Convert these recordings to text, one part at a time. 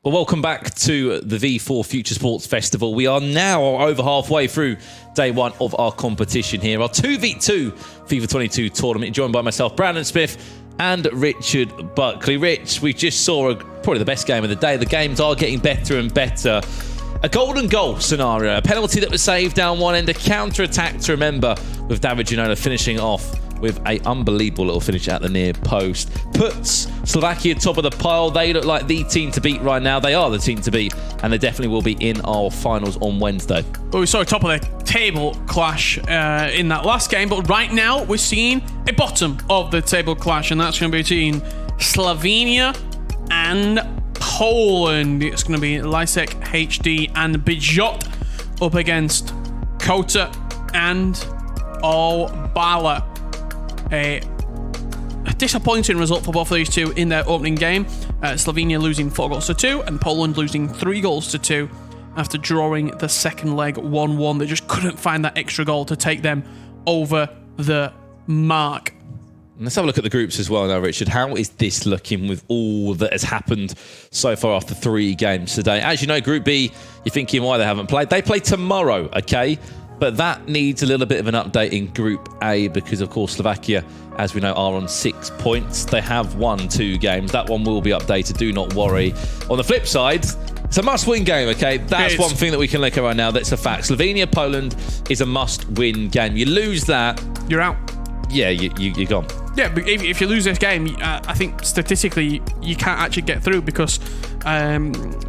Well, welcome back to the V4 Future Sports Festival. We are now over halfway through day one of our competition here. Our 2v2 FIFA 22 tournament, joined by myself, Brandon Smith, and Richard Buckley. Rich, we just saw probably the best game of the day. The games are getting better and better. A golden goal scenario, a penalty that was saved down one end, a counter-attack to remember, with David Ginola finishing off with an unbelievable little finish at the near post. Puts Slovakia top of the pile. They look like the team to beat right now. They are the team to beat, and they definitely will be in our finals on Wednesday. Well, we saw a top of the table clash in that last game, but right now we're seeing a bottom of the table clash, and that's going to be between Slovenia and Poland. It's going to be Lysek, HD, and Bijot up against Kota and Obala. A disappointing result for both of these two in their opening game. Slovenia losing 4-2 and Poland losing 3-2 after drawing the second leg 1-1. They just couldn't find that extra goal to take them over the mark. Let's have a look at the groups as well now, Richard. How is this looking with all that has happened so far after 3 games today? As you know, Group B, you're thinking why they haven't played. They play tomorrow, okay? But that needs a little bit of an update in Group A because, of course, Slovakia, as we know, are on 6 points. They have won 2 games. That one will be updated. Do not worry. On the flip side, it's a must-win game, okay? That's one thing that we can look at right now. That's a fact. Slovenia-Poland is a must-win game. You lose that, you're out. Yeah, you're gone. Yeah, but if you lose this game, I think statistically you can't actually get through because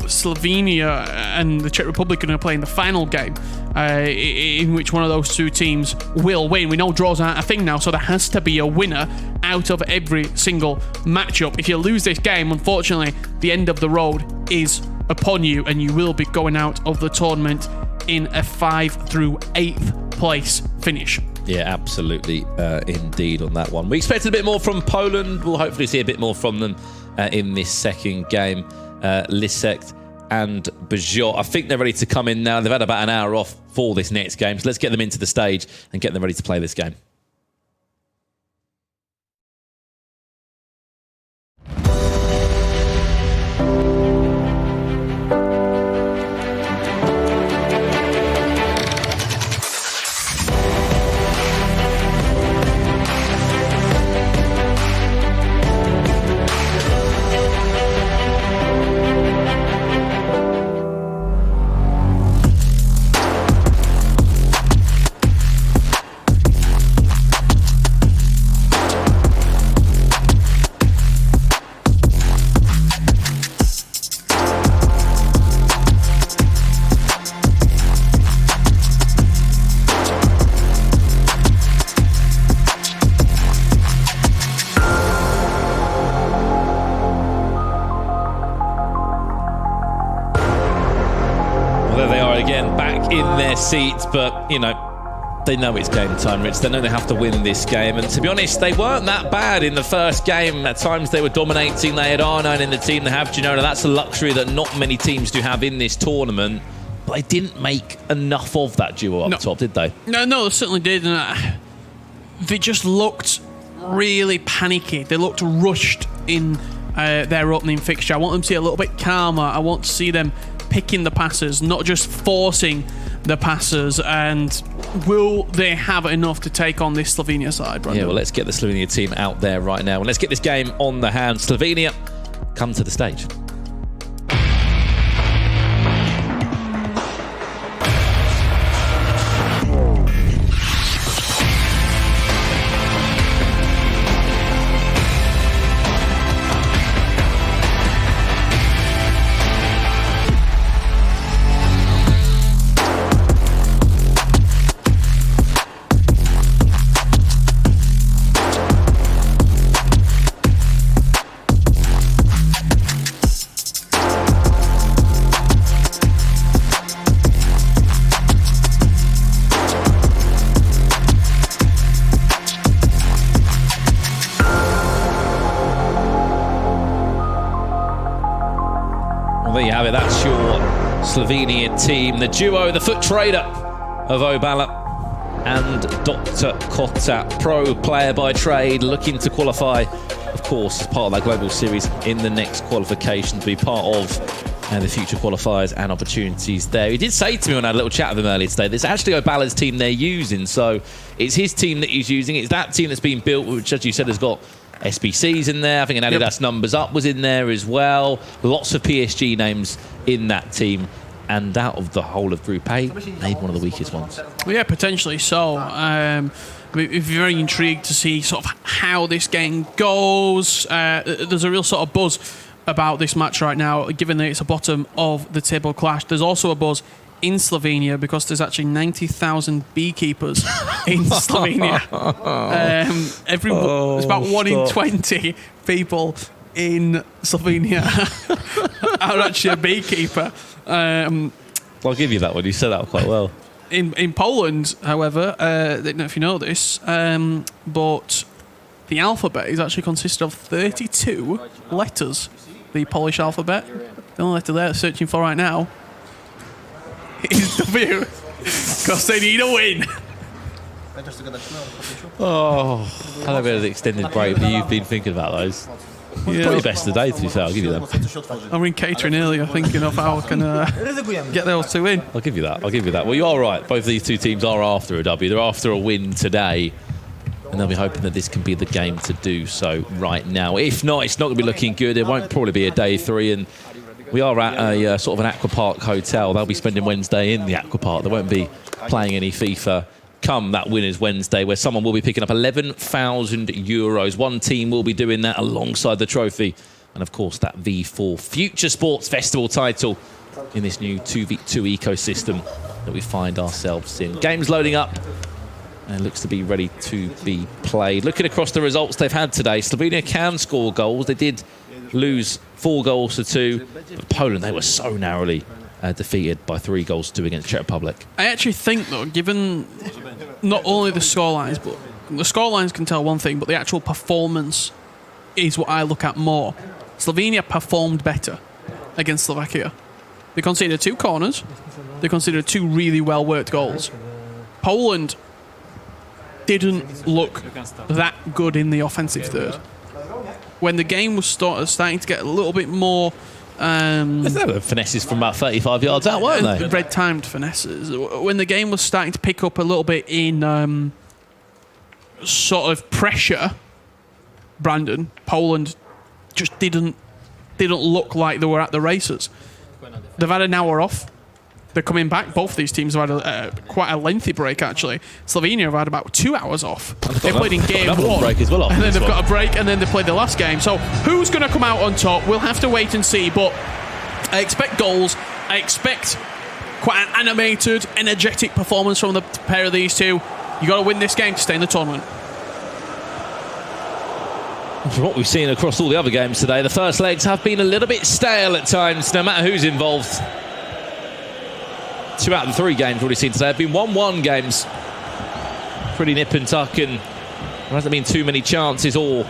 Slovenia and the Czech Republic are going to play in the final game in which one of those two teams will win. We know draws aren't a thing now, so there has to be a winner out of every single matchup. If you lose this game, unfortunately, the end of the road is upon you and you will be going out of the tournament in a 5th through 8th place finish. Yeah, absolutely, indeed on that one. We expected a bit more from Poland. We'll hopefully see a bit more from them in this second game. Lysek and Bijot, I think they're ready to come in now. They've had about an hour off for this next game, so let's get them into the stage and get them ready to play this game. Seats, but you know they know it's game time, Rich. They know they have to win this game, and to be honest, they weren't that bad in the first game. At times they were dominating. They had R9 in the team. They have Ginola. That's a luxury that not many teams do have in this tournament, but they didn't make enough of that duo up top, did they? No, they certainly did. They just looked really panicky. They looked rushed in their opening fixture. I want them to be a little bit calmer. I want to see them picking the passes, not just forcing the passes. And will they have enough to take on this Slovenia side, Brandon? Yeah, well, let's get the Slovenia team out there right now, and let's get this game on the hand. Slovenia, come to the stage. Well, there you have it. That's your Slovenia team. The duo, the foot trader of Obala and Dr. Kota, pro player by trade, looking to qualify, of course, as part of that global series in the next qualification to be part of and the future qualifiers and opportunities there. He did say to me when I had a little chat with him earlier today, there's actually a balanced team they're using. So it's his team that he's using. It's that team that's been built, which, as you said, has got SBCs in there. I think an Adidas Numbers Up was in there as well. Lots of PSG names in that team. And out of the whole of Group A, maybe one of the weakest ones. Well, yeah, potentially so. We're very intrigued to see sort of how this game goes. There's a real sort of buzz about this match right now, given that it's a bottom of the table clash. There's also a buzz in Slovenia because there's actually 90,000 beekeepers in Slovenia. It's about 1 in 20 people in Slovenia are actually a beekeeper. I'll give you that one. You said that quite well. In Poland, however, I don't know if you know this, but the alphabet is actually consisted of 32 letters. The Polish alphabet. The only letter they're searching for right now is W, because they need a win. Oh, I had a bit of the extended break, but you've been thinking about those. Yeah. Probably best of the day, to be fair. I'll give you that. I'm in catering earlier, thinking of how I can get those two in. I'll give you that. Well, you are right. Both of these two teams are after a W. They're after a win today. And they'll be hoping that this can be the game to do so right now. If not, it's not going to be looking good. It won't probably be a day 3. And we are at a sort of an Aqua Park hotel. They'll be spending Wednesday in the Aqua Park. They won't be playing any FIFA come that Winners Wednesday, where someone will be picking up 11,000 euros. One team will be doing that alongside the trophy. And, of course, that V4 Future Sports Festival title in this new 2v2 ecosystem that we find ourselves in. Game's loading up. And it looks to be ready to be played. Looking across the results they've had today, Slovenia can score goals. They did lose 4 goals to 2. But Poland, they were so narrowly defeated by 3 goals to 2 against Czech Republic. I actually think, though, given not only the scorelines, but the scorelines can tell one thing, but the actual performance is what I look at more. Slovenia performed better against Slovakia. They conceded 2 corners. They conceded 2 really well-worked goals. Poland didn't look that good in the offensive third. When the game was starting to get a little bit more... There were finesses from about 35 yards out, weren't they? Red-timed finesses. When the game was starting to pick up a little bit in sort of pressure, Brandon, Poland just didn't look like they were at the races. They've had an hour off. They're coming back. Both these teams have had quite a lengthy break, actually. Slovenia have had about 2 hours off. They played in game 1, break as well and then they've got a break, and then they played the last game. So who's going to come out on top? We'll have to wait and see, but I expect goals. I expect quite an animated, energetic performance from the pair of these two. You got to win this game to stay in the tournament. From what we've seen across all the other games today, the first legs have been a little bit stale at times, no matter who's involved. 2 out of the 3 games we've already seen today have been 1-1 games. Pretty nip and tuck, and there hasn't been too many chances or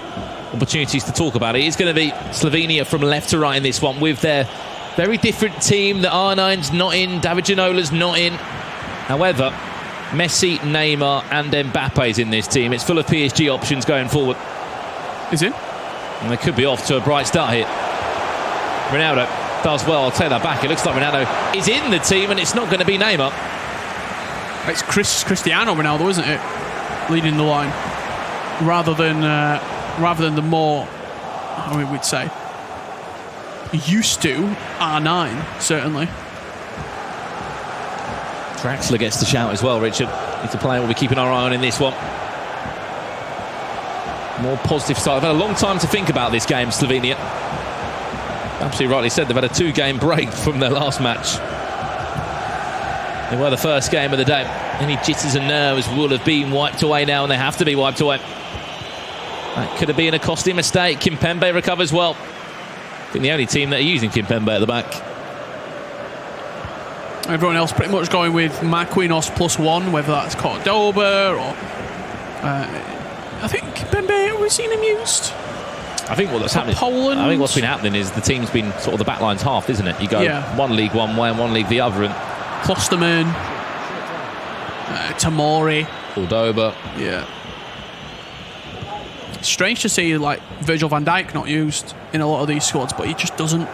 opportunities to talk about it. It's going to be Slovenia from left to right in this one, with their very different team. The R9's not in, David Janola's not in. However, Messi, Neymar and Mbappe's in this team. It's full of PSG options going forward. Is in? And they could be off to a bright start here. Ronaldo does well. I'll take that back. It looks like Ronaldo is in the team, and it's not going to be Neymar. It's Cristiano Ronaldo, isn't it? Leading the line. Rather than the more, how we would say, used to R9, certainly. Draxler gets the shout as well, Richard. It's a player we'll be keeping our eye on in this one. More positive start. I've had a long time to think about this game, Slovenia. Absolutely rightly said, they've had a 2-game break from their last match. They were the first game of the day. Any jitters and nerves will have been wiped away now, and they have to be wiped away. That could have been a costly mistake. Kimpembe recovers well. I think the only team that are using Kimpembe at the back. Everyone else pretty much going with Marquinhos +1, whether that's Cordoba or... I think Kimpembe, we've seen him used. I think what's happening. Poland. I think what's been happening is the team's been sort of the back line's half, isn't it? You go one league one way and one league the other, and Klosterman, Tamori, Cordoba. Yeah. Strange to see like Virgil van Dijk not used in a lot of these squads, but he just doesn't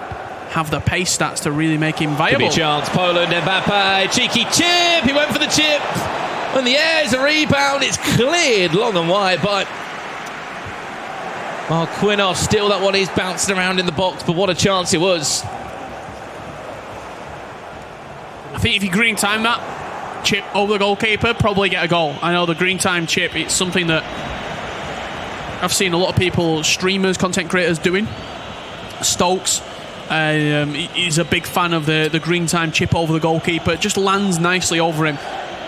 have the pace stats to really make him Could viable. be a chance. Poland, Mbappe, cheeky chip. He went for the chip. In the air is a rebound. It's cleared long and wide by Marquinhos. Still, that one is bouncing around in the box, but what a chance it was. I think if you green time that chip over the goalkeeper, probably get a goal. I know the green time chip, it's something that I've seen a lot of people, streamers, content creators doing. Stokes is a big fan of the green time chip over the goalkeeper. It just lands nicely over him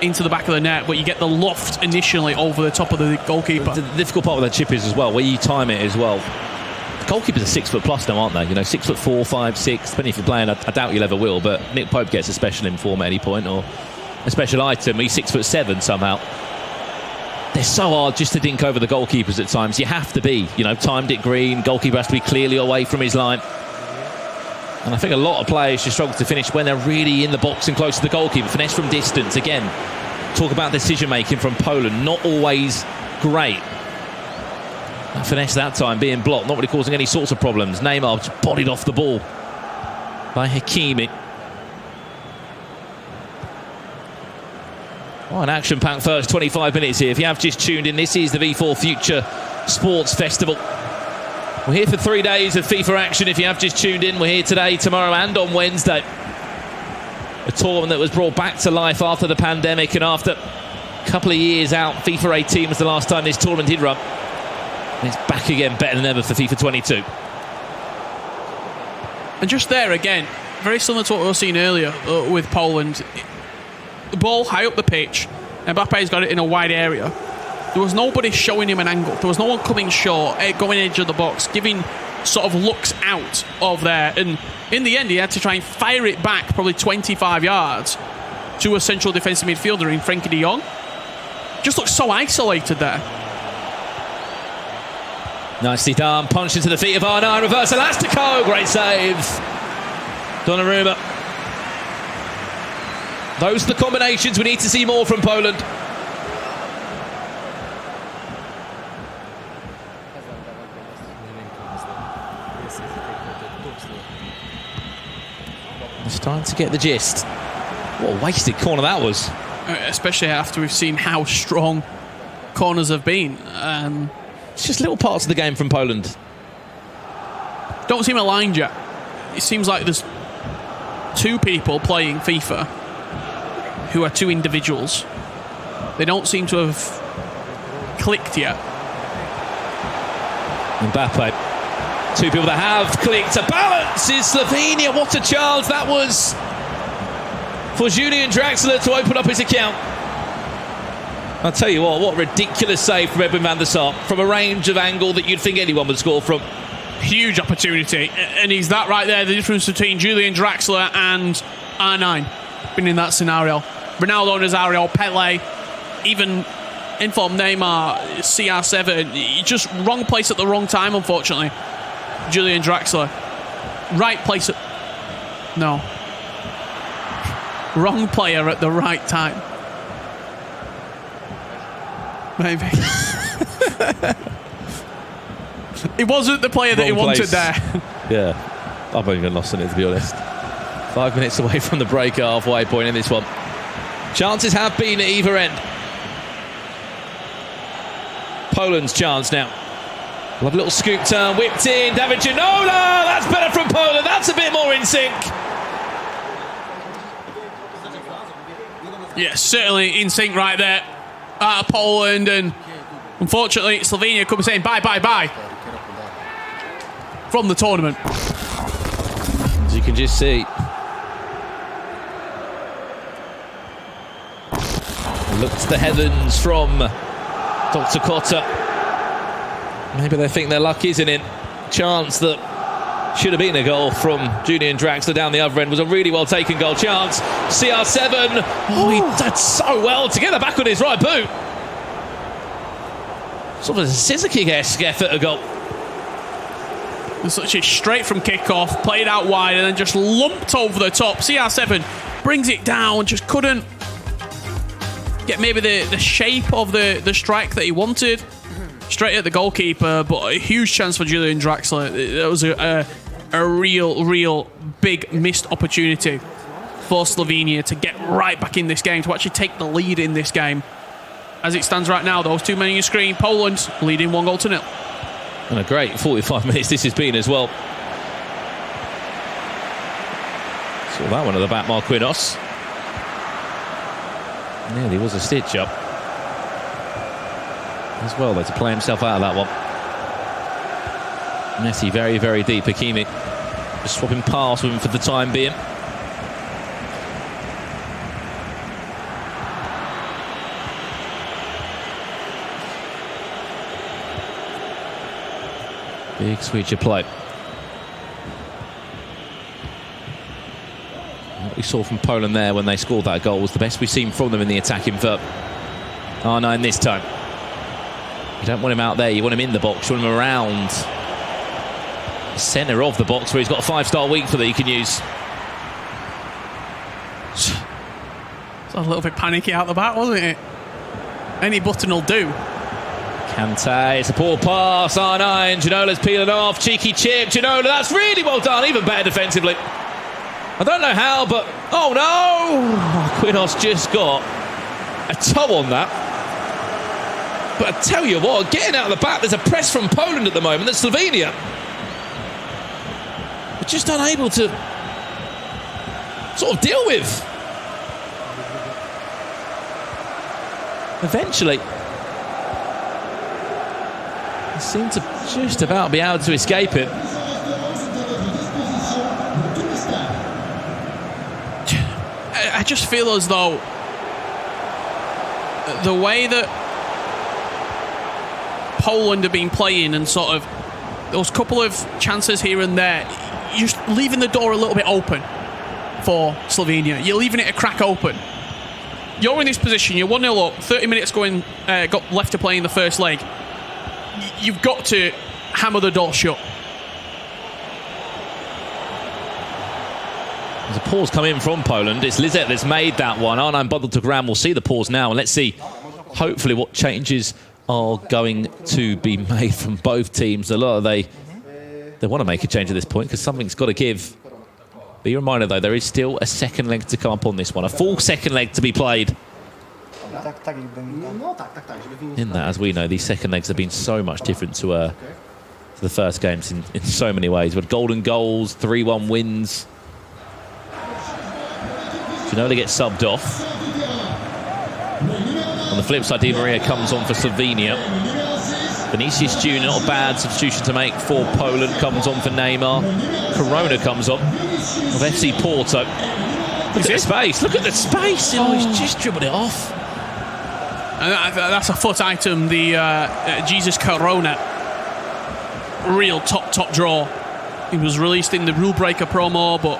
into the back of the net, but you get the loft initially over the top of the goalkeeper. The difficult part with that chip is as well, where you time it as well. The goalkeepers are 6 foot plus now, aren't they? You know, 6'4", 5, 6. Depending if you're playing, I doubt you'll ever will. But Nick Pope gets a special inform at any point, or a special item. He's 6'7" somehow. They're so hard just to dink over the goalkeepers at times. You have to be, you know, timed it green. Goalkeeper has to be clearly away from his line. And I think a lot of players just struggle to finish when they're really in the box and close to the goalkeeper. Finesse from distance. Again, talk about decision-making from Poland. Not always great. And finesse that time, being blocked, not really causing any sorts of problems. Neymar just bodied off the ball by Hakimi. Oh, an action-packed first 25 minutes here. If you have just tuned in, this is the V4 Future Sports Festival. We're here for 3 days of FIFA action. If you have just tuned in, we're here today, tomorrow and on Wednesday. A tournament that was brought back to life after the pandemic and after a couple of years out. FIFA 18 was the last time this tournament did run. And it's back again, better than ever for FIFA 22. And just there again, very similar to what we were seeing earlier with Poland. The ball high up the pitch, Mbappe's got it in a wide area. There was nobody showing him an angle. There was no one coming short, going edge of the box, giving sort of looks out of there. And in the end, he had to try and fire it back probably 25 yards to a central defensive midfielder in Frenkie de Jong. Just looked so isolated there. Nicely done. Punched into the feet of Arna. Reverse Elastico. Great save. Donnarumma. Those are the combinations we need to see more from Poland. They're starting to get the gist. What a wasted corner that was. Especially after we've seen how strong corners have been. It's just little parts of the game from Poland. Don't seem aligned yet. It seems like there's two people playing FIFA who are two individuals. They don't seem to have clicked yet. Mbappe. Two people that have clicked. A balance is Slovenia. What a chance that was for Julian Draxler to open up his account. I'll tell you what a ridiculous save from Edwin van der Sar from a range of angle that you'd think anyone would score from. Huge opportunity. And he's that right there, the difference between Julian Draxler and R9. Been in that scenario. Ronaldo, Nazario, Pele, even informed Neymar, CR7. Just wrong place at the wrong time, unfortunately. Julian Draxler. Right place at... No. Wrong player at the right time. Maybe. It wasn't the player that he wanted there. Yeah. I've only been lost in it, to be honest. 5 minutes away from the break at halfway point in this one. Chances have been at either end. Poland's chance now. Love a little scoop turn, whipped in, David Ginola! That's better from Poland, that's a bit more in sync. Yeah, certainly in sync right there. Poland, and unfortunately Slovenia could be saying bye from the tournament. As you can just see. Look to the heavens from Dr. Cotta. Maybe they think their luck isn't in. Chance that should have been a goal from Julian Draxler down the other end was a really well taken goal. Chance. CR7. Oh, he did so well to get that back on his right boot. Sort of a scissor kick-esque effort a goal. Such a straight from kickoff, played out wide, and then just lumped over the top. CR7 brings it down, just couldn't get maybe the shape of the strike that he wanted. Straight at the goalkeeper, but a huge chance for Julian Draxler. It was a a real big missed opportunity for Slovenia to get right back in this game, to actually take the lead in this game. As it stands right now, those two men on your screen, Poland leading 1-0. And a great 45 minutes this has been as well. Saw that one at the back, Marquinhos. Nearly was a stitch up. As well, though, to play himself out of that one. Messi very deep. Hakimi just swapping past with him for the time being. Big switch of play. What we saw from Poland there when they scored that goal was the best we've seen from them in the attacking third. R9 this time. You don't want him out there, you want him in the box, you want him around the centre of the box where he's got a 5-star weak foot that he can use. It's a little bit panicky out the back, wasn't it? Any button will do. Kante, it's a poor pass, R9, Janola's peeling off, cheeky chip, Janola, that's really well done, even better defensively. I don't know how, but oh no! Marquinhos just got a toe on that. But I tell you what, getting out of the back, there's a press from Poland at the moment that Slovenia are just unable to sort of deal with. Eventually, they seem to just about be able to escape it. I just feel as though the way that Poland have been playing and sort of those couple of chances here and there, you're just leaving the door a little bit open for Slovenia. You're leaving it a crack open. You're in this position, you're 1-0 up, 30 minutes got left to play in the first leg. You've got to hammer the door shut. There's a pause come in from Poland. It's Lizette that's made that one. R9 Bundle took around. We'll see the pause now, and let's see hopefully what changes are going to be made from both teams. A lot of they want to make a change at this point because something's got to give. Be a reminder though, there is still a second leg to come up on this one. A full second leg to be played. In that, as we know, these second legs have been so much different to the first games in so many ways. With golden goals, 3-1 wins. Ginola gets subbed off. On the flip side, Di Maria comes on for Slovenia. Vinicius Junior, not a bad substitution to make for Poland, comes on for Neymar. Corona comes on of FC Porto. Look at the space. Look at the space. Oh, he's just dribbled it off. And that's a foot item, the Jesus Corona. Real top draw. He was released in the Rule Breaker promo, but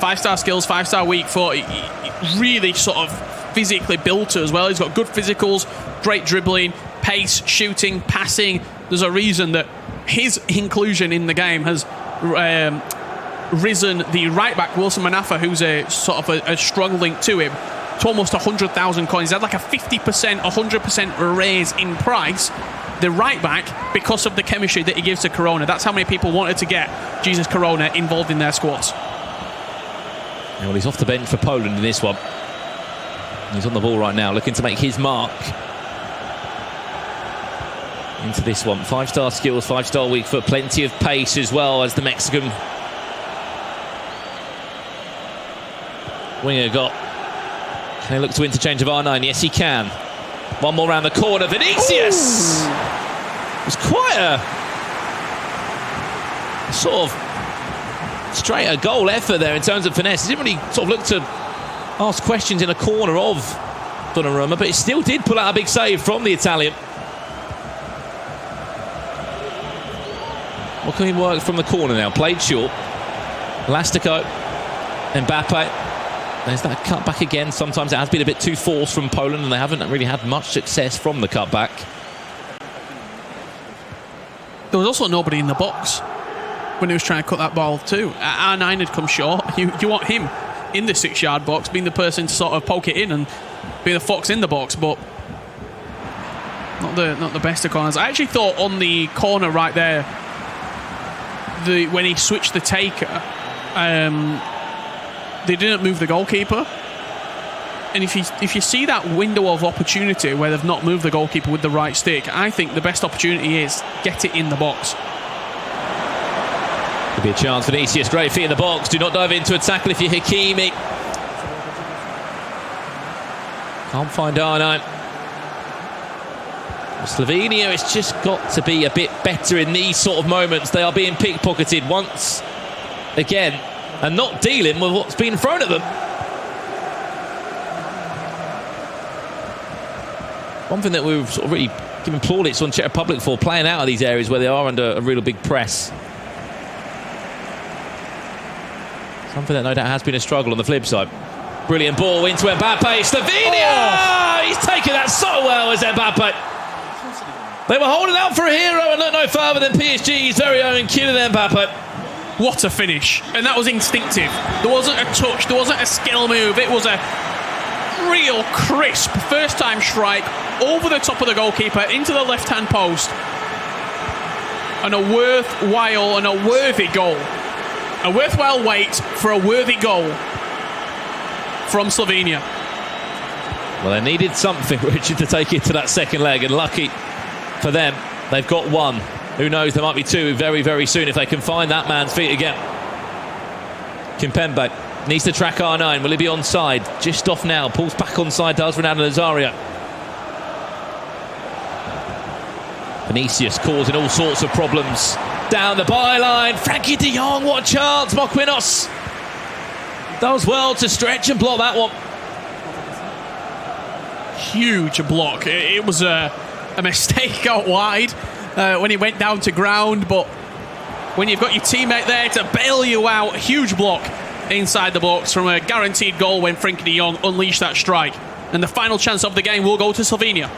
5-star skills, 5-star weak foot. He really sort of physically built as well. He's got good physicals, great dribbling, pace, shooting, passing. There's a reason that his inclusion in the game has risen the right back, Wilson Manafa, who's a sort of a strong link to him, to almost 100,000 coins. He had like a 50%, 100% raise in price. The right back, because of the chemistry that he gives to Corona. That's how many people wanted to get Jesus Corona involved in their squads. Well, he's off the bench for Poland in this one. He's on the ball right now, looking to make his mark into this one. 5-star skills, 5-star weak foot, plenty of pace as well as the Mexican winger got. Can he look to interchange of R9? Yes, he can. One more round the corner. Vinicius! It was quite a sort of straight goal effort there in terms of finesse. He didn't really sort of look to ask questions in a corner of Donnarumma, but he still did pull out a big save from the Italian. What can he work from the corner now? Played short. Elastico. Mbappe. There's that cutback again. Sometimes it has been a bit too forced from Poland, and they haven't really had much success from the cutback. There was also nobody in the box when he was trying to cut that ball too. R9 had come short. You want him in the 6-yard box, being the person to sort of poke it in and be the fox in the box, but not the best of corners. I actually thought on the corner right there, when he switched the taker, they didn't move the goalkeeper. And if you see that window of opportunity where they've not moved the goalkeeper with the right stick, I think the best opportunity is get it in the box. Could be a chance for Vinicius. Great feet in the box. Do not dive into a tackle if you're Hakimi. Can't find Arnhem. Slovenia, it's just got to be a bit better in these sort of moments. They are being pickpocketed once again and not dealing with what's being thrown at them. One thing that we've sort of really given plaudits on Czech Republic for, playing out of these areas where they are under a real big press. Something that no doubt has been a struggle on the flip side. Brilliant ball into Mbappe. Slovenia! Oh, he's taken that so well as Mbappe. They were holding out for a hero and look no further than PSG's very own Kylian Mbappe. What a finish. And that was instinctive. There wasn't a touch, there wasn't a skill move. It was a real crisp first time strike over the top of the goalkeeper into the left hand post. And a worthwhile and a worthy goal. A worthwhile wait for a worthy goal from Slovenia. Well, they needed something, Richard, to take it to that second leg, and lucky for them, they've got one. Who knows, there might be two very, very soon if they can find that man's feet again. Kimpembe needs to track R9. Will he be onside? Just off now. Pulls back onside, does Ronaldo Nazario. Vinicius causing all sorts of problems. Down the byline. Frankie de Jong, what a chance. Marquinhos does well to stretch and block that one. Huge block. It was a mistake out wide when he went down to ground, but when you've got your teammate there to bail you out, huge block inside the box from a guaranteed goal when Frankie de Jong unleashed that strike. And the final chance of the game will go to Slovenia.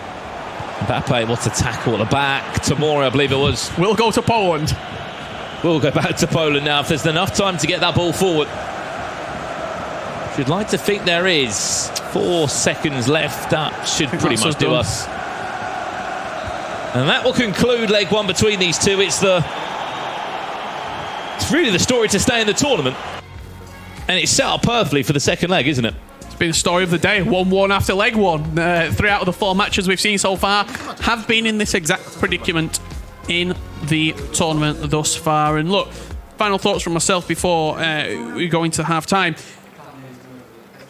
Mbappe, what a tackle at the back. Tomorrow, I believe it was. We'll go to Poland. We'll go back to Poland now if there's enough time to get that ball forward. You'd like to think there is. 4 seconds left. That should pretty much do us. And that will conclude leg one between these two. It's really the story to stay in the tournament. And it's set up perfectly for the second leg, isn't it? It's been the story of the day. 1-1 after leg one. 3 out of the 4 matches we've seen so far have been in this exact predicament in the tournament thus far. And look, final thoughts from myself before we go into half-time.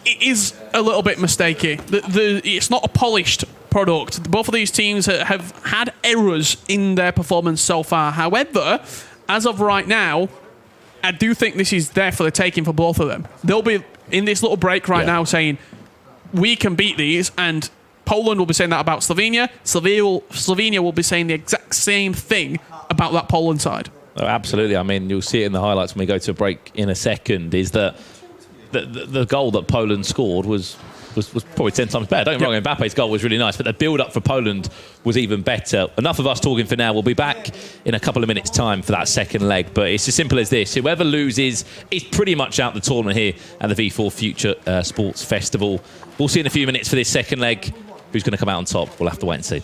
It is a little bit mistakey. It's not a polished product. Both of these teams have had errors in their performance so far. However, as of right now, I do think this is there for the taking for both of them. They'll be in this little break right now saying, we can beat these, and Poland will be saying that about Slovenia. Slovenia will be saying the exact same thing about that Poland side. Oh, absolutely. I mean, you'll see it in the highlights when we go to a break in a second, is that the goal that Poland scored was probably 10 times better. Don't get me wrong, Mbappe's goal was really nice, but the build-up for Poland was even better. Enough of us talking for now. We'll be back in a couple of minutes' time for that second leg, but it's as simple as this. Whoever loses is pretty much out the tournament here at the V4 Future Sports Festival. We'll see in a few minutes for this second leg. Who's going to come out on top? We'll have to wait and see.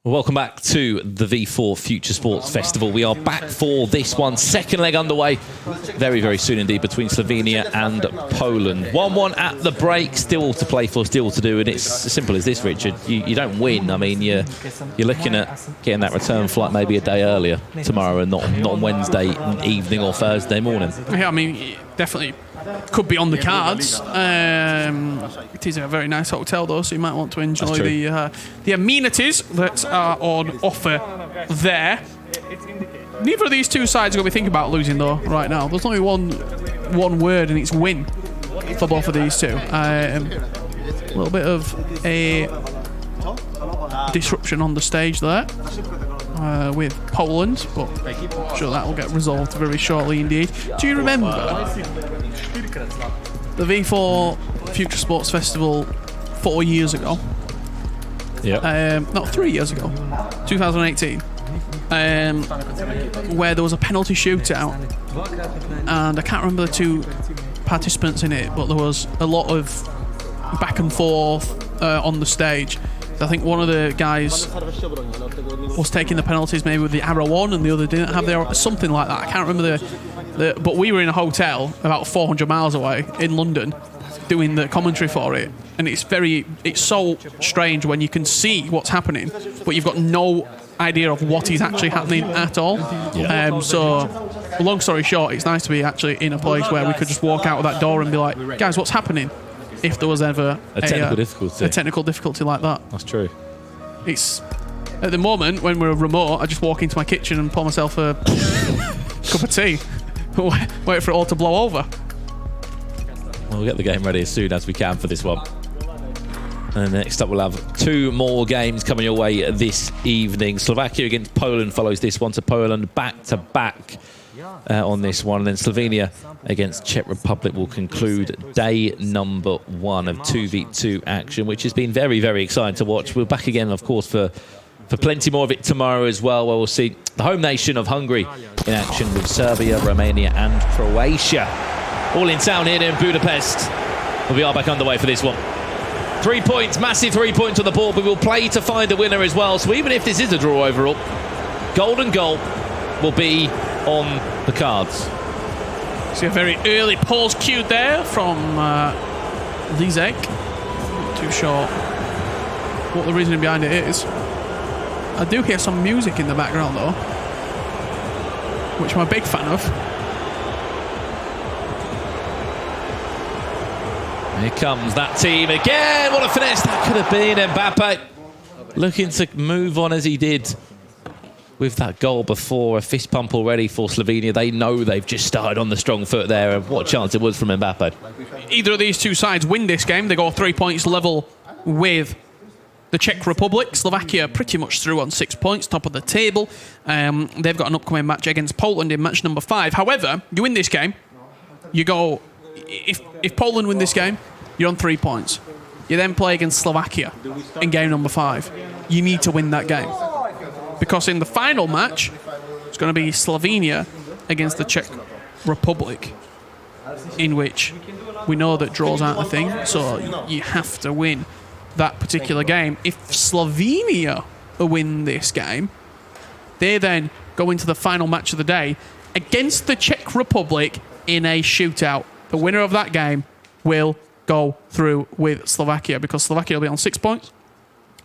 Welcome back to the V4 Future Sports Festival. We are back for this one. Second leg underway very, very soon indeed between Slovenia and Poland. 1-1 at the break. Still to play for, still to do. And it's as simple as this, Richard. You don't win. I mean, you're looking at getting that return flight maybe a day earlier tomorrow and not on Wednesday evening or Thursday morning. Yeah, I mean, definitely could be on the cards. It is a very nice hotel though, so you might want to enjoy the amenities that are on offer there. Neither of these two sides are going to be thinking about losing though right now. There's only one word, and it's win for both of these two. A little bit of a disruption on the stage there with Poland, but I'm sure that will get resolved very shortly indeed. Do you remember the V4 Future Sports Festival 4 years ago? Yeah. Not 3 years ago, 2018, where there was a penalty shootout, and I can't remember the two participants in it, but there was a lot of back and forth on the stage. I think one of the guys was taking the penalties maybe with the arrow on, and the other didn't have their, something like that. I can't remember but we were in a hotel about 400 miles away in London doing the commentary for it, and it's so strange when you can see what's happening, but you've got no idea of what is actually happening at all. Yeah. So, long story short, it's nice to be actually in a place where we could just walk out of that door and be like, guys, what's happening? If there was ever a technical difficulty like that. That's true. It's at the moment when we're remote, I just walk into my kitchen and pour myself a cup of tea, wait for it all to blow over. We'll get the game ready as soon as we can for this one. And next up, we'll have two more games coming your way this evening. Slovakia against Poland follows this one, to Poland back to back on this one. And then Slovenia against Czech Republic will conclude day number 1 of 2v2 action, which has been very, very exciting to watch. We're back again, of course, for plenty more of it tomorrow as well, where we'll see the home nation of Hungary in action with Serbia, Romania and Croatia. All in town here in Budapest. We are back underway for this one. 3 points, massive 3 points on the board. We will play to find a winner as well. So even if this is a draw overall, golden goal will be on the cards. See a very early pause cued there from Lizek. Not too sure what the reasoning behind it is. I do hear some music in the background though, which I'm a big fan of. Here comes that team again. What a finesse that could have been. Mbappe looking to move on as he did with that goal before. A fist pump already for Slovenia. They know they've just started on the strong foot there. And what a chance it was from Mbappe. Either of these two sides win this game, they go 3 points level with the Czech Republic. Slovakia pretty much through on 6 points, top of the table. They've got an upcoming match against Poland in match number 5. However, you win this game, you go... If Poland win this game, you're on 3 points. You then play against Slovakia in game number 5. You need to win that game, because in the final match, it's going to be Slovenia against the Czech Republic, in which we know that draws aren't a thing, so you have to win that particular game. If Slovenia win this game, they then go into the final match of the day against the Czech Republic in a shootout. The winner of that game will go through with Slovakia, because Slovakia will be on 6 points.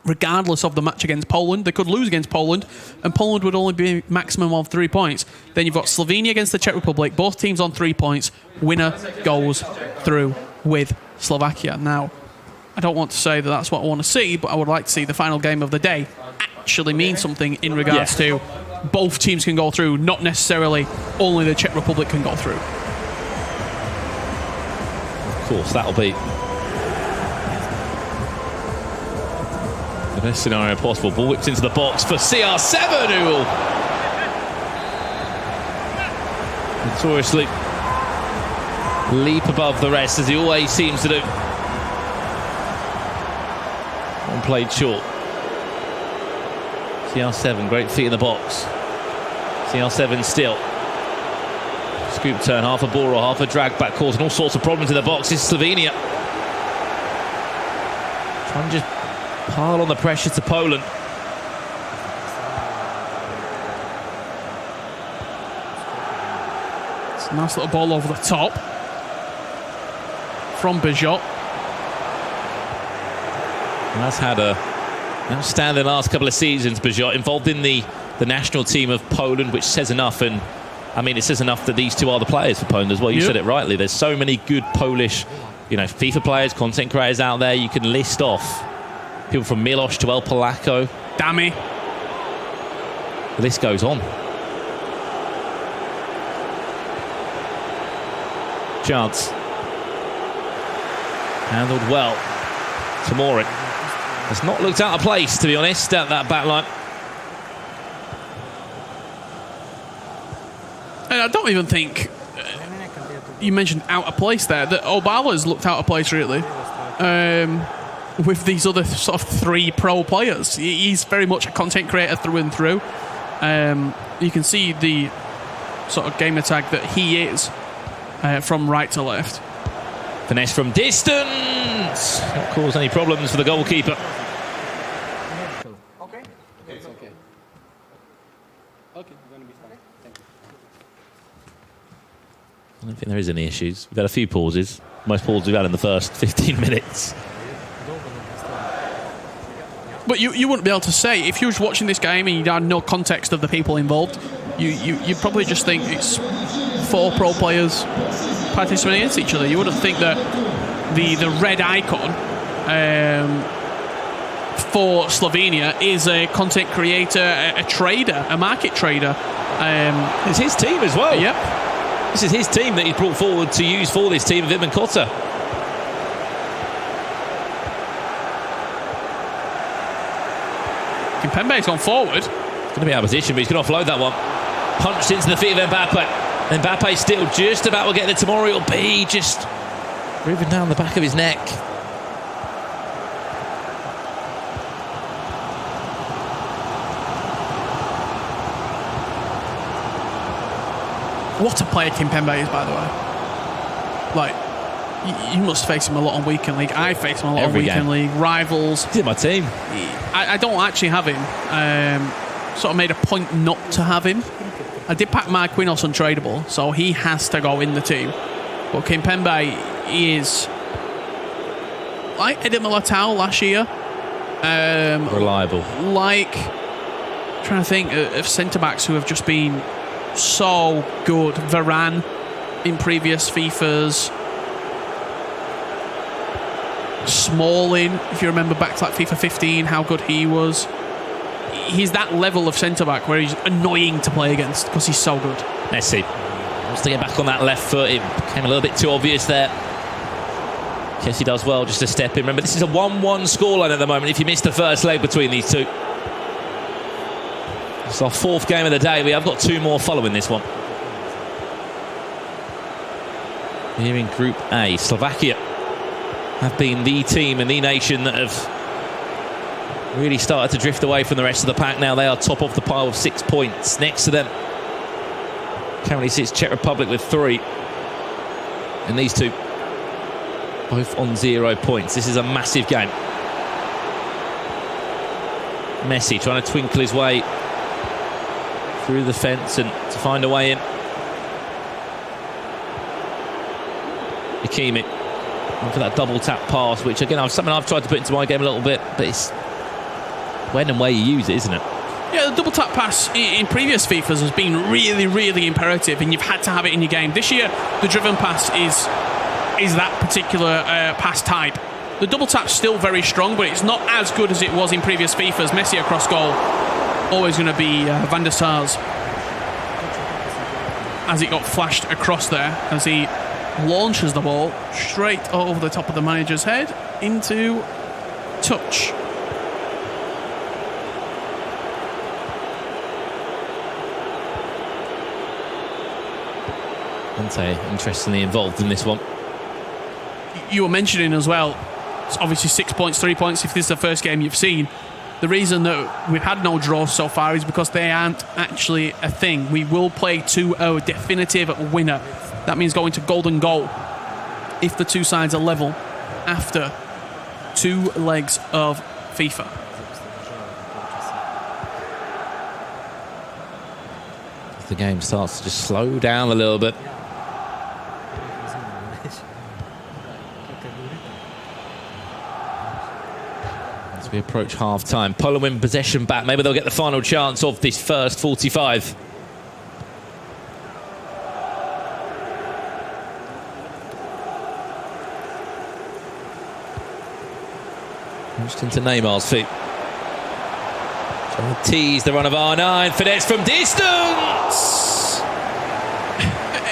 Regardless of the match against Poland, they could lose against Poland, and Poland would only be maximum of 3 points. Then you've got Slovenia against the Czech Republic, both teams on 3 points. Winner goes through with Slovakia. Now, I don't want to say that that's what I want to see, but I would like to see the final game of the day actually mean something in regards to both teams can go through, not necessarily only the Czech Republic can go through. Of course, that'll be the best scenario possible. Ball whipped into the box for CR7, who will notoriously leap above the rest, as he always seems to do. One played short. CR7, great feet in the box. CR7 still. Scoop turn, half a ball or half a drag back, causing all sorts of problems in the box. This is Slovenia trying to just pile on the pressure to Poland. It's a nice little ball over the top from Bijot. Has had a outstanding last couple of seasons, Bijot, involved in the national team of Poland, which says enough. And I mean, it says enough that these two are the players for Poland as well. You said it rightly. There's so many good Polish, FIFA players, content creators out there. You can list off people from Miloš to El Polako. Dami. The list goes on. Chance. Handled well. Tomorin has not looked out of place, to be honest, at that back line. And I don't even think you mentioned out of place there. That Obala's looked out of place, really. With these other sort of 3 pro players. He's very much a content creator through and through. You can see the sort of gamer tag that he is from right to left. Finesse from distance. Not cause any problems for the goalkeeper. Okay. It's okay. Okay, we're gonna be fine. Thank you. I don't think there is any issues. We've had a few pauses. Most pauses we've had in the first 15 minutes. But you wouldn't be able to say, if you was watching this game and you had no context of the people involved, you'd probably just think it's 4 pro players participating against each other. You wouldn't think that the red icon for Slovenia is a content creator, a trader, a market trader. It's his team as well. Yep. This is his team that he brought forward to use for this team of Vidman Kota. Kimpembe's gone forward. It's going to be out of position, but he's going to offload that one. Punched into the feet of Mbappe. Mbappe still just about will get the tomorrow. It'll be just moving down the back of his neck. What a player Kimpembe is, by the way. Like, you must face him a lot on Weekend League. I face him a lot Every on Weekend game. League. Rivals. He's in my team. I don't actually have him. Sort of made a point not to have him. I did pack Marquinhos untradeable, so he has to go in the team. But Kimpembe is like Eder Militao last year. Reliable. Like, trying to think of centre-backs who have just been so good. Varane in previous FIFAs. Smalling, if you remember back to like FIFA 15, how good he was. He's that level of centre-back where he's annoying to play against because he's so good. Messi wants to get back on that left foot. It became a little bit too obvious there. Guess he does well just to step in. Remember, this is a 1-1 scoreline at the moment if you missed the first leg between these two. It's our 4th game of the day. We have got 2 more following this one. Here in Group A, Slovakia have been the team and the nation that have really started to drift away from the rest of the pack. Now they are top of the pile with 6 points. Next to them currently sits Czech Republic with 3. And these two both on 0 points. This is a massive game. Messi trying to twinkle his way through the fence and to find a way in. Hakimi for that double tap pass, which again something I've tried to put into my game a little bit, but it's when and where you use it, isn't it? Yeah, the double tap pass in previous FIFAs has been really, really imperative, and you've had to have it in your game. This year, the driven pass is that particular pass type. The double tap's still very strong, but it's not as good as it was in previous FIFAs. Messi across goal, always going to be Van der Sar's. As it got flashed across there, as he launches the ball straight over the top of the manager's head into touch. Ante interestingly involved in this one. You were mentioning as well, it's obviously 6 points, 3 points if this is the first game you've seen. The reason that we've had no draws so far is because they aren't actually a thing. We will play to a definitive winner. That means going to golden goal if the two sides are level after 2 legs of FIFA. The game starts to just slow down a little bit. We approach half-time. Poland win possession back. Maybe they'll get the final chance of this first 45. Just into Neymar's feet. Trying to tease the run of R9. Finesse from distance!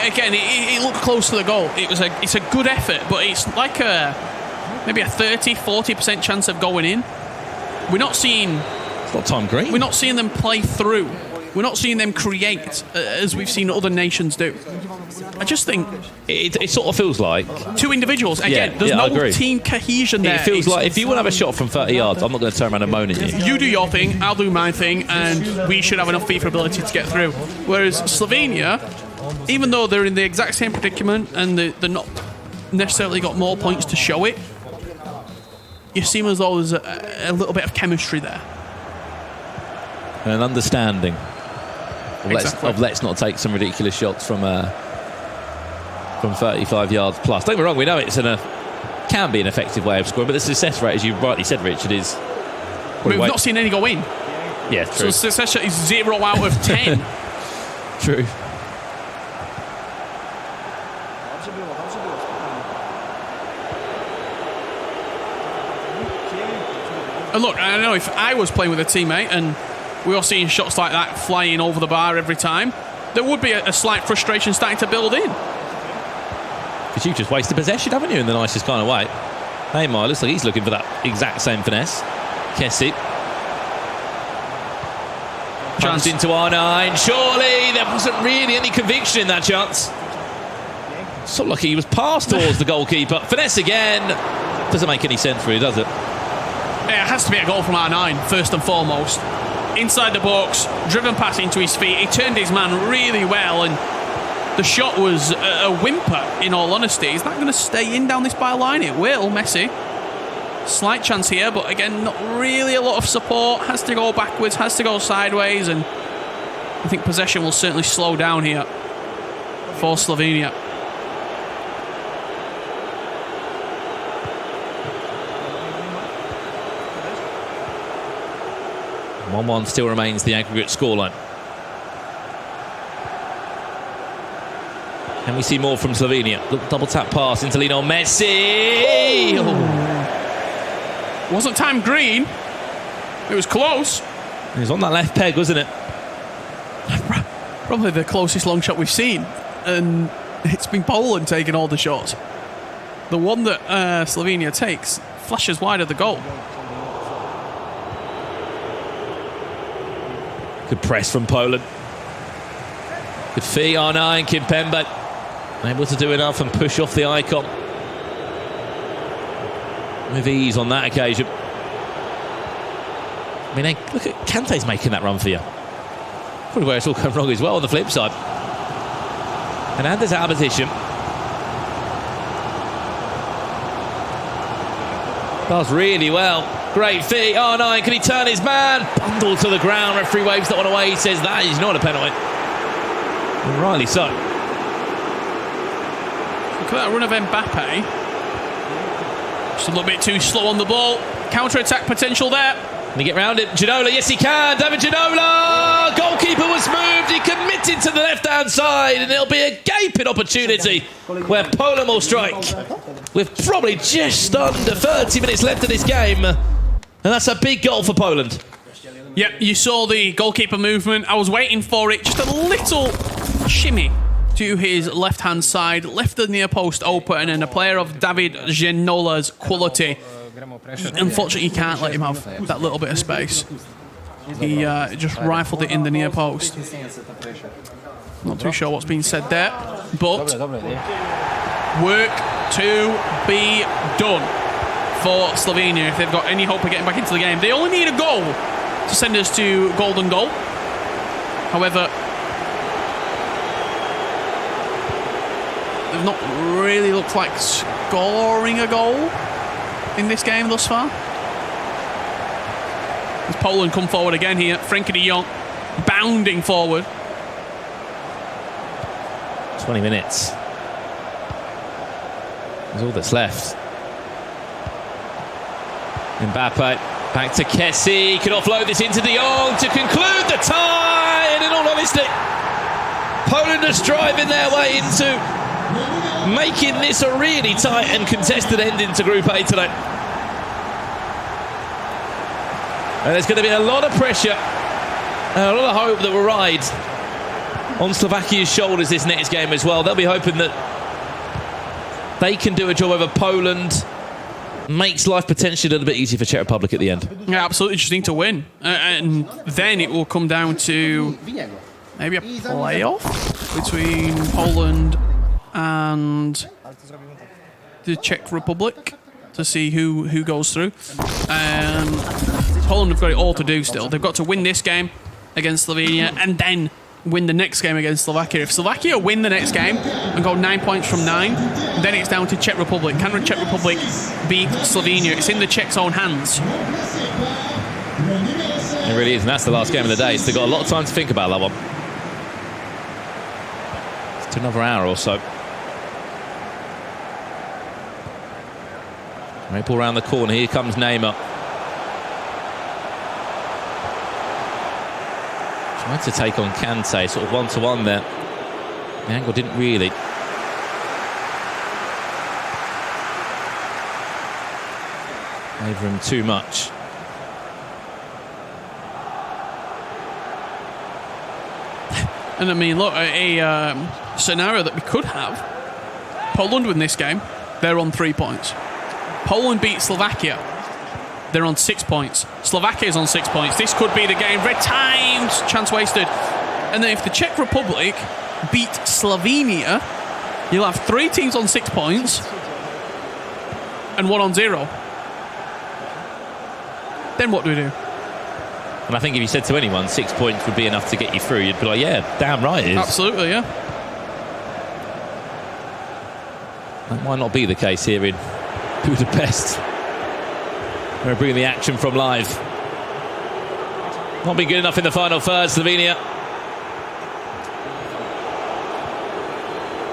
Again, it looked close to the goal. It's a good effort, but it's like maybe a 30-40% chance of going in. We're not seeing... It's not Tom Green. We're not seeing them play through. We're not seeing them create as we've seen other nations do. I just think... It sort of feels like... Two individuals. Again, there's no team cohesion there. It feels like if you want to have a shot from 30 yards, I'm not going to turn around and moan at you. You do your thing, I'll do my thing, and we should have enough FIFA ability to get through. Whereas Slovenia, even though they're in the exact same predicament and they're not necessarily got more points to show it, you seem as though there's a little bit of chemistry there. And an understanding Exactly. of let's not take some ridiculous shots from 35 yards plus. Don't get me wrong, we know it's can be an effective way of scoring, but the success rate, as you rightly said, Richard, is... We've not seen any go in. Yeah, So true. the success rate is 0 out of 10. True. And look, I know if I was playing with a teammate and we were seeing shots like that flying over the bar every time, there would be a slight frustration starting to build in. Because you've just wasted possession, haven't you, in the nicest kind of way. Neymar looks like he's looking for that exact same finesse. Kessie. Chance into R9. Surely there wasn't really any conviction in that chance. Sort of like he was passed towards the goalkeeper. Finesse again. Doesn't make any sense really, does it? Yeah, it has to be a goal from R9, first and foremost. Inside the box, driven pass into his feet. He turned his man really well, and the shot was a whimper, in all honesty. Is that going to stay in down this byline? It will, Messi. Slight chance here, but again, not really a lot of support. Has to go backwards, has to go sideways, and I think possession will certainly slow down here for Slovenia. One still remains the aggregate scoreline. Can we see more from Slovenia? Look, double tap pass into Lionel Messi. Oh. Wasn't timed green. It was close. He was on that left peg, wasn't it? Probably the closest long shot we've seen. And it's been Poland taking all the shots. The one that Slovenia takes flashes wide of the goal. Good press from Poland. Good fee, R9, Kimpembe. Able to do enough and push off the icon. With ease on that occasion. I mean, look at Kante's making that run for you. Probably where it's all gone wrong as well on the flip side. And Anders out of position. Does really well. Great feet. R9, can he turn his man? Bundled to the ground. Referee waves that one away. He says that is not a penalty. And rightly so. Look at that run of Mbappe. Just a little bit too slow on the ball. Counter-attack potential there. Can he get round it? Ginola, yes he can. David Ginola! Goalkeeper was moved. He committed to the left-hand side, and it'll be a gaping opportunity where Poland will strike. With probably just under 30 minutes left of this game. And that's a big goal for Poland. Yep, you saw the goalkeeper movement. I was waiting for it. Just a little shimmy to his left-hand side. Left the near post open, and a player of David Ginola's quality. Unfortunately, you can't let him have that little bit of space. He just rifled it in the near post. Not too sure what's being said there, but work to be done for Slovenia if they've got any hope of getting back into the game. They only need a goal to send us to golden goal. However, they've not really looked like scoring a goal in this game thus far. As Poland come forward again here, Frenkie de Jong bounding forward. 20 minutes. That's all that's left. Mbappe Back to Kessie. Can offload this into De Jong to conclude the tie. And in all honesty, Poland is driving their way into making this a really tight and contested ending to Group A today. And there's going to be a lot of pressure and a lot of hope that will ride on Slovakia's shoulders this next game as well. They'll be hoping that they can do a job over Poland. Makes life potentially a little bit easier for Czech Republic at the end. Yeah, absolutely. Just need to win. And then it will come down to maybe a playoff between Poland and the Czech Republic to see who goes through. And Poland have got it all to do still. They've got to win this game against Slovenia and then win the next game against Slovakia. If Slovakia win the next game and go 9 points from 9, then it's down to Czech Republic. Can the Czech Republic beat Slovenia? It's in the Czechs' own hands. It really is, and that's the last game of the day. So they've got a lot of time to think about that one. It's another hour or so. Ball around the corner. Here comes Neymar. Tried to take on Kante, sort of one-to-one there. The angle didn't really. Favour him too much. And I mean, look, a scenario that we could have. Poland win this game, they're on 3 points. Poland beat Slovakia, they're on 6 points. Slovakia's on 6 points. This could be the game. Red timed, chance wasted. And then if the Czech Republic beat Slovenia, you'll have 3 teams on 6 points and 1 on 0. Then what do we do? And I think if you said to anyone 6 points would be enough to get you through, you'd be like, yeah, damn right it is. Absolutely, yeah. That might not be the case here in Budapest. We're bringing the action from live. Not been good enough in the final third, Slovenia.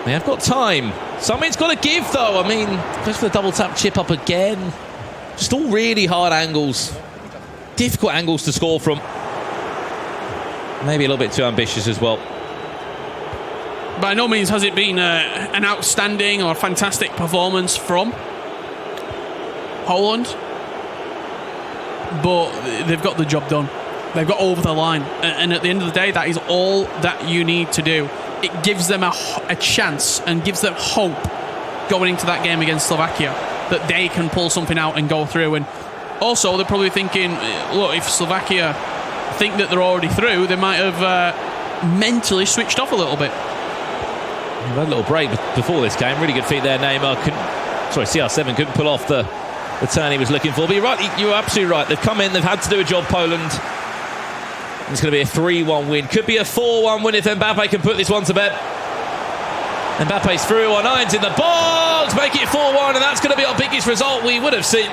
They have got time. Something's got to give, though. I mean, goes for the double tap chip up again. Just all really hard angles. Difficult angles to score from. Maybe a little bit too ambitious as well. By no means has it been an outstanding or fantastic performance from Poland, but they've got the job done. They've got over the line, and at the end of the day, that is all that you need to do. It gives them a chance and gives them hope going into that game against Slovakia that they can pull something out and go through. And also, they're probably thinking, look, if Slovakia think that they're already through, they might have mentally switched off a little bit. We've had a little break before this game. Really good feet there. Neymar CR7 couldn't pull off the turn he was looking for. But you're right, you're absolutely right. They've come in, they've had to do a job, Poland. It's going to be a 3-1 win. Could be a 4-1 win if Mbappe can put this one to bed. Mbappe's through on irons in the box, make it 4-1, and that's going to be our biggest result we would have seen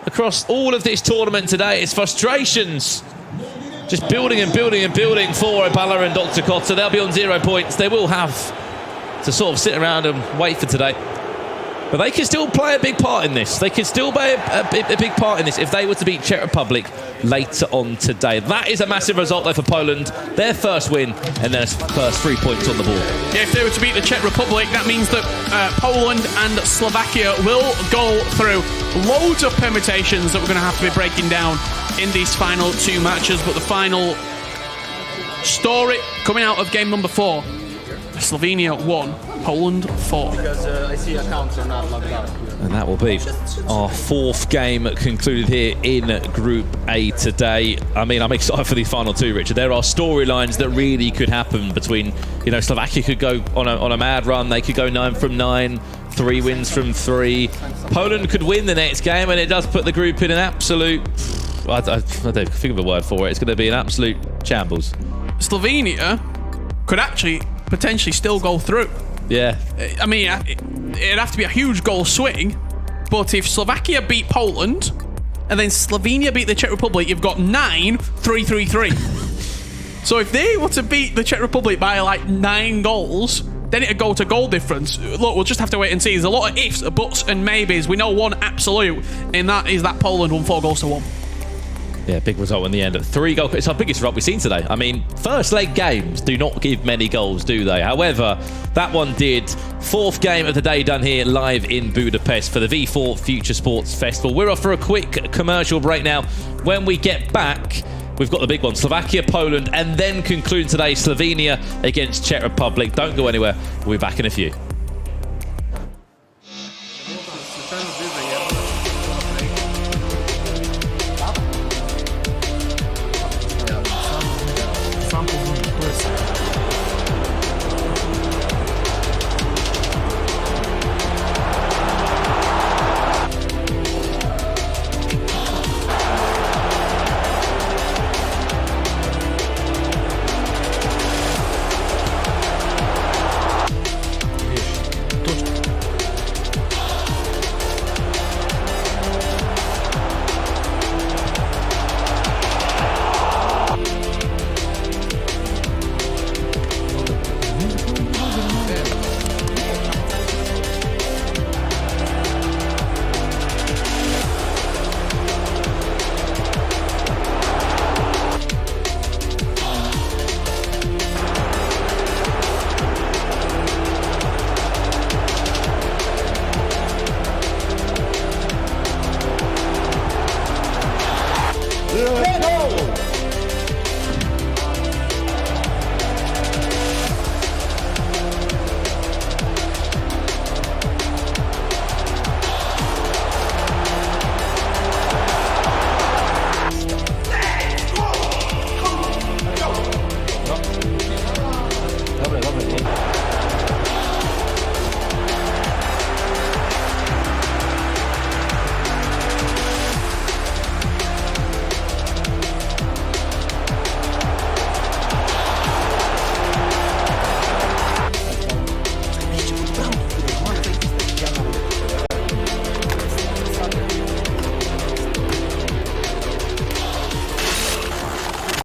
across all of this tournament today. It's frustrations just building and building and building for Opala and Dr. Cotta. They'll be on 0 points. They will have to sort of sit around and wait for today. But they can still play a big part in this. They can still play a big part in this if they were to beat Czech Republic later on today. That is a massive result, though, for Poland. Their first win and their first 3 points on the board. Yeah, if they were to beat the Czech Republic, that means that Poland and Slovakia will go through. Loads of permutations that we're going to have to be breaking down in these final 2 matches. But the final story coming out of game number 4, Slovenia 1, Poland 4. Because I see accounts are not logged out. And that will be our 4th game concluded here in Group A today. I mean, I'm excited for these final 2, Richard. There are storylines that really could happen between, Slovakia could go on a mad run. They could go 9 from 9, 3 wins from 3. Poland could win the next game, and it does put the group in an absolute... I don't think of a word for it. It's going to be an absolute shambles. Slovenia could actually potentially still go through. Yeah. I mean, it'd have to be a huge goal swing, but if Slovakia beat Poland and then Slovenia beat the Czech Republic, you've got 9-3-3-3. So if they were to beat the Czech Republic by like 9 goals, then it'd go to goal difference. Look, we'll just have to wait and see. There's a lot of ifs, buts, and maybes. We know one absolute, and that is that Poland won 4-1. Yeah, big result in the end. 3 goal. It's our biggest result we've seen today. I mean, first leg games do not give many goals, do they? However, that one did. 4th game of the day done here live in Budapest for the V4 Future Sports Festival. We're off for a quick commercial break now. When we get back, we've got the big one, Slovakia, Poland, and then concluding today, Slovenia against Czech Republic. Don't go anywhere. We'll be back in a few.